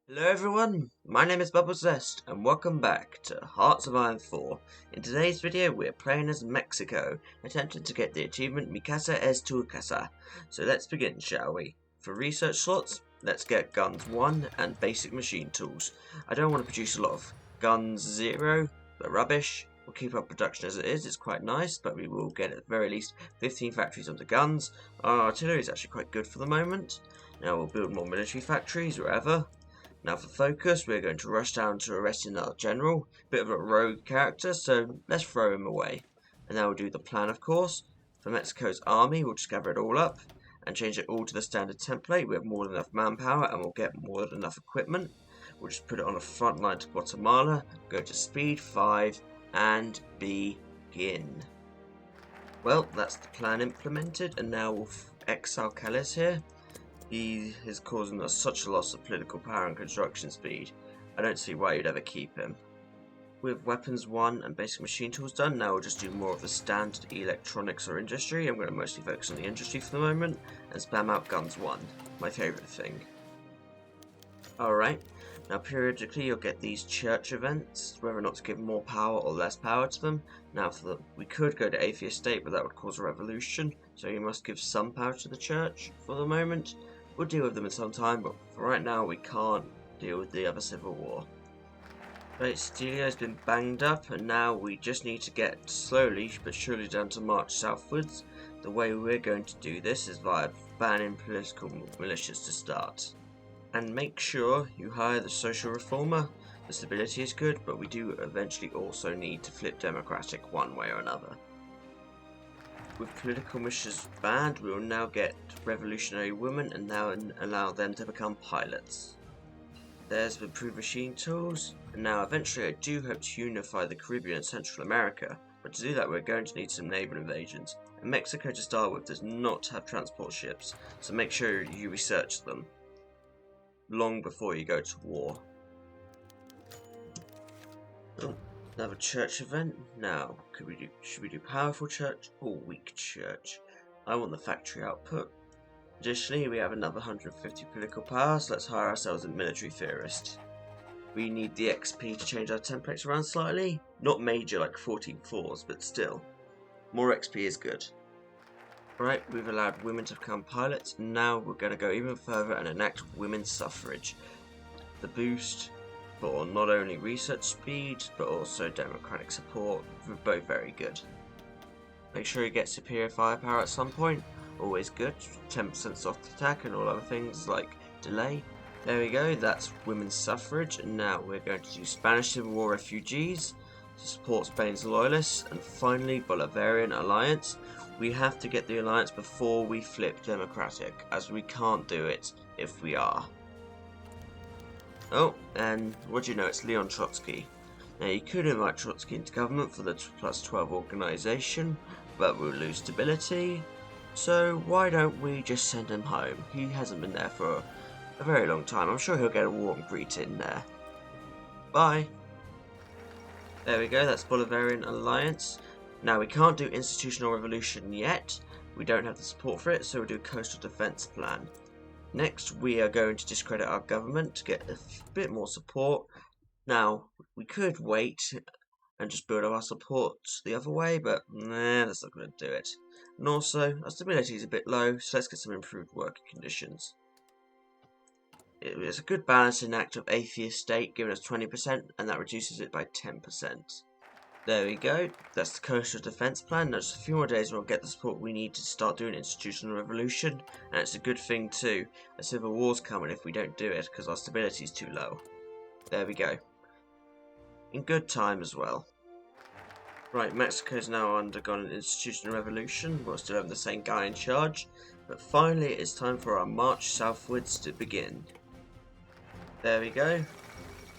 Hello everyone, my name is Bubble Zest and welcome back to Hearts of Iron 4. In today's video we're playing as Mexico, attempting to get the achievement Mi Casa es tu casa. So let's begin, shall we? For research slots, let's get guns 1 and basic machine tools. I don't want to produce a lot of guns 0, they're rubbish. We'll keep our production as it is, it's quite nice, but we will get at the very least 15 factories on the guns. Our artillery is actually quite good for the moment. Now we'll build more military factories wherever. Now for focus, we're going to rush down to arresting our general. Bit of a rogue character, so let's throw him away. And now we'll do the plan, of course. For Mexico's army, we'll just gather it all up and change it all to the standard template. We have more than enough manpower and we'll get more than enough equipment. We'll just put it on a front line to Guatemala, go to speed 5 and begin. Well, that's the plan implemented, and now we'll exile Calais here. He is causing us such a loss of political power and construction speed. I don't see why you'd ever keep him. With weapons 1 and basic machine tools done, now we'll just do more of the standard electronics or industry. I'm going to mostly focus on the industry for the moment and spam out guns 1, my favourite thing. Alright, now periodically you'll get these church events, whether or not to give more power or less power to them. Now we could go to atheist state, but that would cause a revolution, so you must give some power to the church for the moment. We'll deal with them in some time, but for right now we can't deal with the other civil war. Right, Stelio's been banged up, and now we just need to get slowly but surely down to march southwards. The way we're going to do this is via banning political militias to start. And make sure you hire the social reformer. The stability is good, but we do eventually also need to flip democratic one way or another. With political militias banned, we will now get revolutionary women and now allow them to become pilots. There's the improved machine tools, and now eventually I do hope to unify the Caribbean and Centro-America, but to do that we're going to need some naval invasions, and Mexico to start with does not have transport ships, so make sure you research them long before you go to war. Oh, another church event. Now, should we do powerful church or weak church? I want the factory output. Additionally, we have another 150 political power, so let's hire ourselves a military theorist. We need the XP to change our templates around slightly. Not major like 14 floors, but still. More XP is good. Right, we've allowed women to become pilots, and now we're going to go even further and enact women's suffrage. The boost for not only research speed, but also democratic support, are both very good. Make sure you get superior firepower at some point, always good, 10% soft attack and all other things like delay. There we go, that's women's suffrage, and now we're going to do Spanish Civil War refugees to support Spain's loyalists, and finally Bolivarian alliance. We have to get the alliance before we flip democratic, as we can't do it if we are. Oh, and what do you know, it's Leon Trotsky. Now you could invite Trotsky into government for the +12 organisation, but we'll lose stability, so why don't we just send him home? He hasn't been there for a very long time. I'm sure he'll get a warm greet in there. Bye! There we go, that's Bolivarian alliance. Now we can't do institutional revolution yet, we don't have the support for it, so we'll do a coastal defense plan. Next we are going to discredit our government to get a bit more support. Now we could wait and just build up our support the other way, but nah, that's not going to do it. And also, our stability is a bit low, so let's get some improved working conditions. It's a good balancing act of atheist state, giving us 20%, and that reduces it by 10%. There we go, that's the coastal defense plan. Now just a few more days and we'll get the support we need to start doing institutional revolution, and it's a good thing too. A civil war's coming if we don't do it, because our stability is too low. There we go. In good time as well. Right, Mexico's now undergone an institutional revolution. We're still having the same guy in charge, but finally it's time for our march southwards to begin. There we go.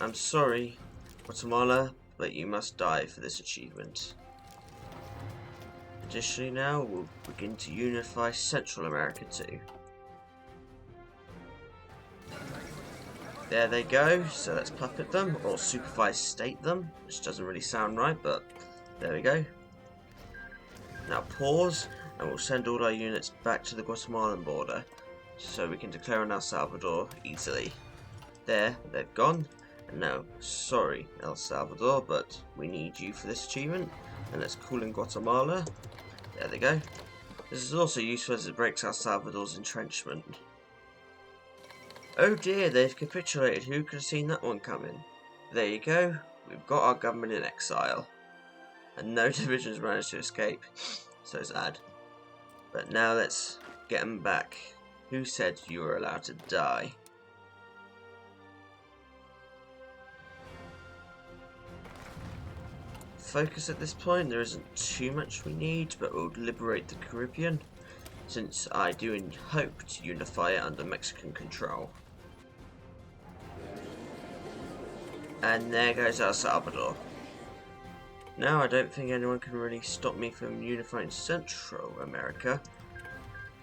I'm sorry, Guatemala, but you must die for this achievement. Additionally now, we'll begin to unify Central America too. There they go, so let's puppet them, or supervise state them, which doesn't really sound right, but there we go. Now pause, and we'll send all our units back to the Guatemalan border, so we can declare on El Salvador easily. There, they're gone. And now, sorry El Salvador, but we need you for this achievement. And let's call in Guatemala. There they go. This is also useful as it breaks El Salvador's entrenchment. Oh dear, they've capitulated. Who could have seen that one coming? There you go. We've got our government in exile. And no divisions managed to escape. So sad. But now let's get them back. Who said you were allowed to die? Focus at this point, there isn't too much we need, but we'll liberate the Caribbean, since I do hope to unify it under Mexican control. And there goes El Salvador. Now I don't think anyone can really stop me from unifying Centro-America.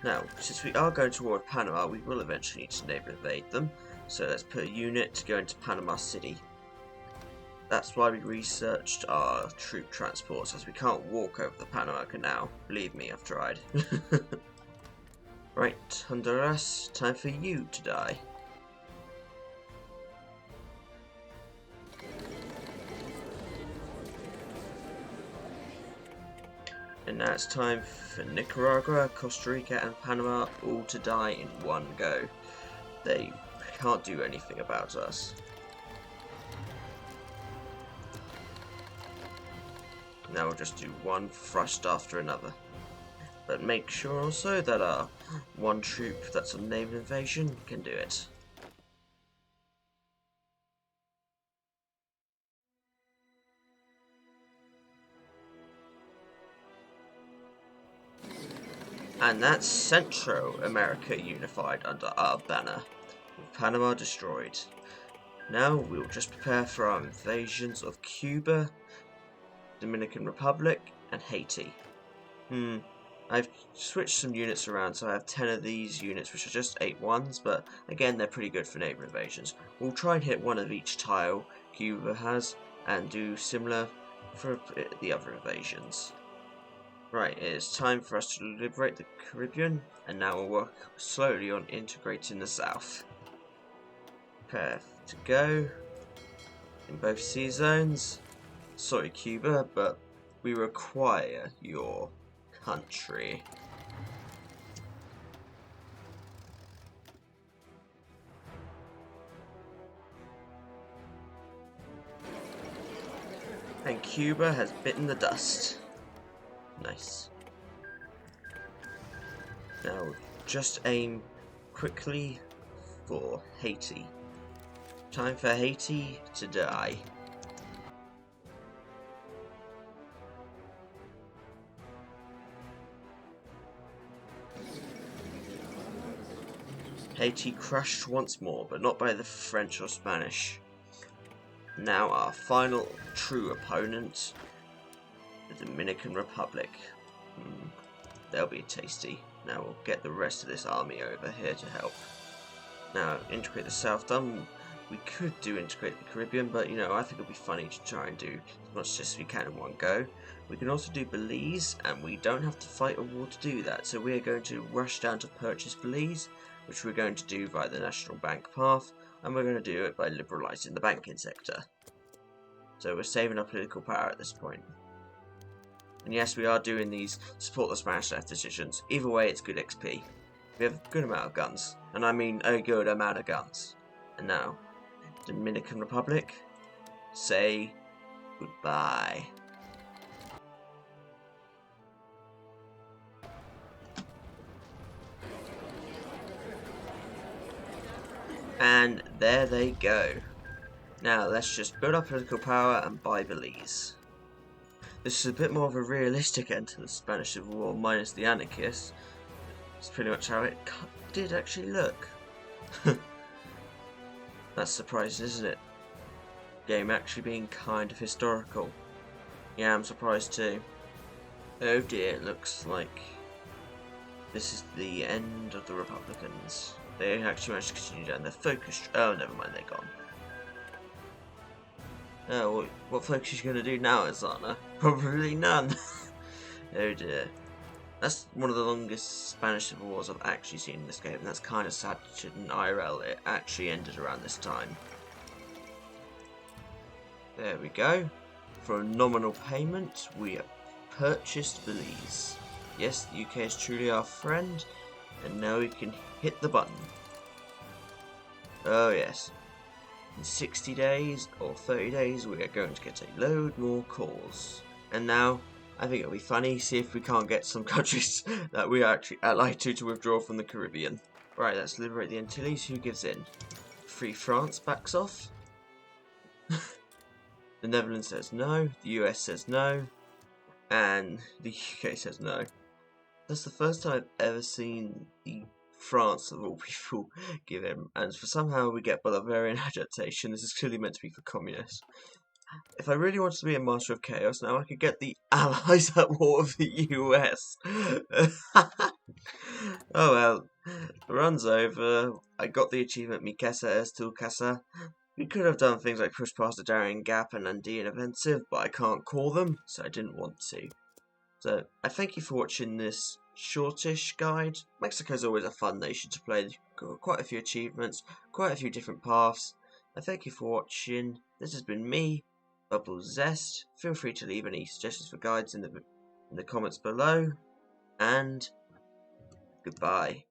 Now, since we are going toward Panama, we will eventually need to naval invade them, so let's put a unit to go into Panama City. That's why we researched our troop transports, as we can't walk over the Panama Canal. Believe me, I've tried. Right, Honduras, time for you to die. And now it's time for Nicaragua, Costa Rica and Panama all to die in one go. They can't do anything about us. Now we'll just do one thrust after another. But make sure also that our one troop that's on naval invasion can do it. And that's Centro-America unified under our banner, with Panama destroyed. Now we'll just prepare for our invasions of Cuba, Dominican Republic, and Haiti. I've switched some units around, so I have 10 of these units, which are just 8-1s, but again, they're pretty good for naval invasions. We'll try and hit one of each tile Cuba has, and do similar for the other invasions. Right, it is time for us to liberate the Caribbean, and now we'll work slowly on integrating the South. Prepare to go in both sea zones. Sorry, Cuba, but we require your country. And Cuba has bitten the dust. Nice. Now just aim quickly for Haiti. Time for Haiti to die. Haiti crushed once more, but not by the French or Spanish. Now our final true opponent, the Dominican Republic. They'll be tasty. Now we'll get the rest of this army over here to help. Now, integrate the South done. We could do integrate the Caribbean, but you know, I think it'll be funny to try and do as much as we can in one go. We can also do Belize, and we don't have to fight a war to do that. So we are going to rush down to purchase Belize, which we're going to do via the National Bank path, and we're going to do it by liberalising the banking sector. So we're saving our political power at this point. And yes, we are doing these support the Spanish left decisions. Either way, it's good XP. We have a good amount of guns, and I mean a good amount of guns. And now, Dominican Republic, say goodbye. And there they go. Now let's just build up political power and buy Belize. This is a bit more of a realistic end to the Spanish Civil War, minus the anarchists. It's pretty much how it did actually look. That's surprising, isn't it? Game actually being kind of historical. Yeah, I'm surprised too. Oh dear, it looks like this is the end of the Republicans. They actually managed to continue down their focus. Oh, never mind, they're gone. Oh, what focus are you going to do now, Azana? Probably none. Oh dear. That's one of the longest Spanish civil wars I've actually seen in this game, and that's kind of sad in IRL. It actually ended around this time. There we go. For a nominal payment, we have purchased Belize. Yes, the UK is truly our friend, and now we can hit the button. Oh yes. In 60 days or 30 days, we are going to get a load more calls. And now, I think it'll be funny, see if we can't get some countries that we are actually allied to withdraw from the Caribbean. Right, let's liberate the Antilles. Who gives in? Free France backs off. The Netherlands says no, the US says no, and the UK says no. That's the first time I've ever seen the France of all people give in, and for somehow we get Bolivarian adaptation. This is clearly meant to be for communists. If I really wanted to be a master of chaos now, I could get the allies at war with the US. Oh well, the run's over. I got the achievement Mi Casa es tu casa. We could have done things like push past the Darien Gap and Andean Offensive, but I can't call them, so I didn't want to. So, I thank you for watching this shortish guide. Mexico's always a fun nation to play. Got quite a few achievements, quite a few different paths. I thank you for watching. This has been me, Bubble Zest. Feel free to leave any suggestions for guides in the comments below. And goodbye.